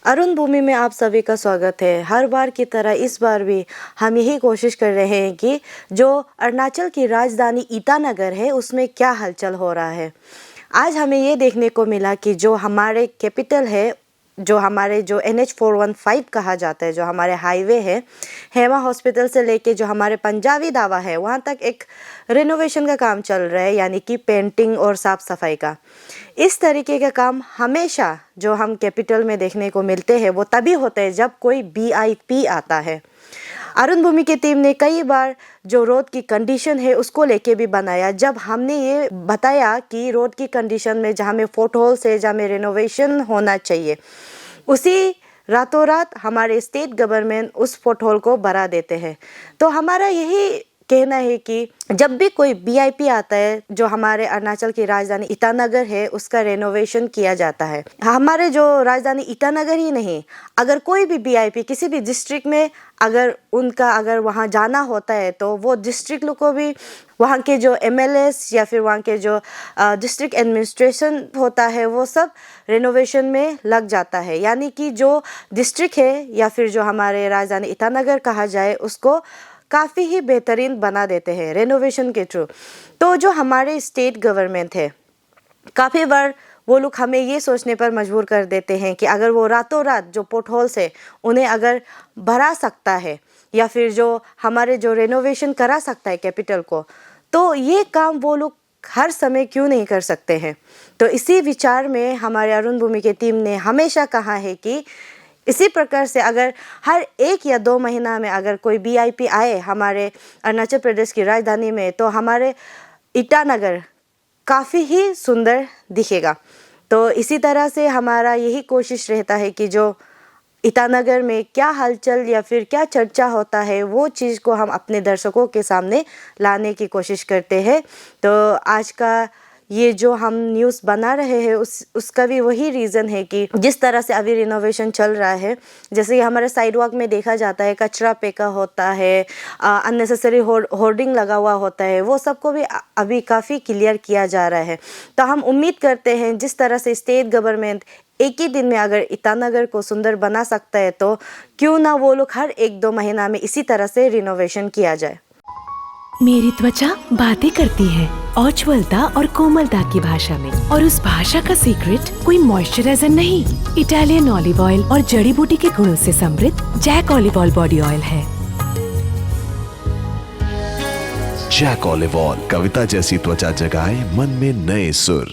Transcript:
अरुण भूमि में आप सभी का स्वागत है। हर बार की तरह इस बार भी हम यही कोशिश कर रहे हैं कि जो अरुणाचल की राजधानी ईटानगर है उसमें क्या हलचल हो रहा है। आज हमें ये देखने को मिला कि जो हमारे कैपिटल है, जो हमारे जो NH415 कहा जाता है, जो हमारे हाईवे है, हेमा हॉस्पिटल से लेके जो हमारे पंजाबी दावा है वहाँ तक एक रिनोवेशन का काम चल रहा है, यानी कि पेंटिंग और साफ़ सफाई का। इस तरीके का काम हमेशा जो हम कैपिटल में देखने को मिलते हैं वो तभी होते हैं जब कोई VIP आता है। अरुण भूमि की टीम ने कई बार जो रोड की कंडीशन है उसको लेके भी बनाया। जब हमने ये बताया कि रोड की कंडीशन में जहाँ में फुट होल्स है, जहाँ में रिनोवेशन होना चाहिए, उसी रातों रात हमारे स्टेट गवर्नमेंट उस फुट होल को बढ़ा देते हैं। तो हमारा यही कहना है कि जब भी कोई VIP आता है, जो हमारे अरुणाचल की राजधानी ईटानगर है उसका रेनोवेशन किया जाता है। हमारे जो राजधानी ईटानगर ही नहीं, अगर कोई भी VIP किसी भी डिस्ट्रिक्ट में अगर वहाँ जाना होता है तो वो डिस्ट्रिक्ट लोग को भी वहाँ के जो MLAs या फिर वहाँ के जो डिस्ट्रिक्ट एडमिनिस्ट्रेशन होता है वो सब रेनोवेशन में लग जाता है। यानी कि जो डिस्ट्रिक्ट है या फिर जो हमारे राजधानी ईटानगर कहा जाए उसको काफ़ी ही बेहतरीन बना देते हैं रेनोवेशन के थ्रू। तो जो हमारे स्टेट गवर्नमेंट है, काफ़ी बार वो लोग हमें ये सोचने पर मजबूर कर देते हैं कि अगर वो रातों रात जो पोर्ट होल्स है उन्हें अगर भरा सकता है या फिर जो हमारे जो रेनोवेशन करा सकता है कैपिटल को, तो ये काम वो लोग हर समय क्यों नहीं कर सकते हैं। तो इसी विचार में हमारे अरुण भूमि की टीम ने हमेशा कहा है कि इसी प्रकार से अगर हर 1 या 2 महीना में अगर कोई VIP आए हमारे अरुणाचल प्रदेश की राजधानी में, तो हमारे ईटानगर काफ़ी ही सुंदर दिखेगा। तो इसी तरह से हमारा यही कोशिश रहता है कि जो ईटानगर में क्या हलचल या फिर क्या चर्चा होता है वो चीज़ को हम अपने दर्शकों के सामने लाने की कोशिश करते हैं। तो आज का ये जो हम न्यूज़ बना रहे हैं उसका भी वही रीज़न है कि जिस तरह से अभी रिनोवेशन चल रहा है, जैसे कि हमारे साइड वॉक में देखा जाता है कचरा फेंका होता है, अननेसेसरी होर्डिंग लगा हुआ होता है, वो सबको भी अभी काफ़ी क्लियर किया जा रहा है। तो हम उम्मीद करते हैं जिस तरह से स्टेट गवर्नमेंट एक ही दिन में अगर ईटानगर को सुंदर बना सकता है तो क्यों ना वो लोग हर 1-2 महीना में इसी तरह से रिनोवेशन किया जाए। मेरी त्वचा बातें करती है उज्ज्वलता और कोमलता की भाषा में, और उस भाषा का सीक्रेट कोई मॉइस्चराइजर नहीं, इटालियन ऑलिव ऑयल और जड़ी बूटी के गुणों से समृद्ध Jack olive oil body oil है। जैक ऑलिव ऑयल कविता जैसी त्वचा जगाए मन में नए सुर।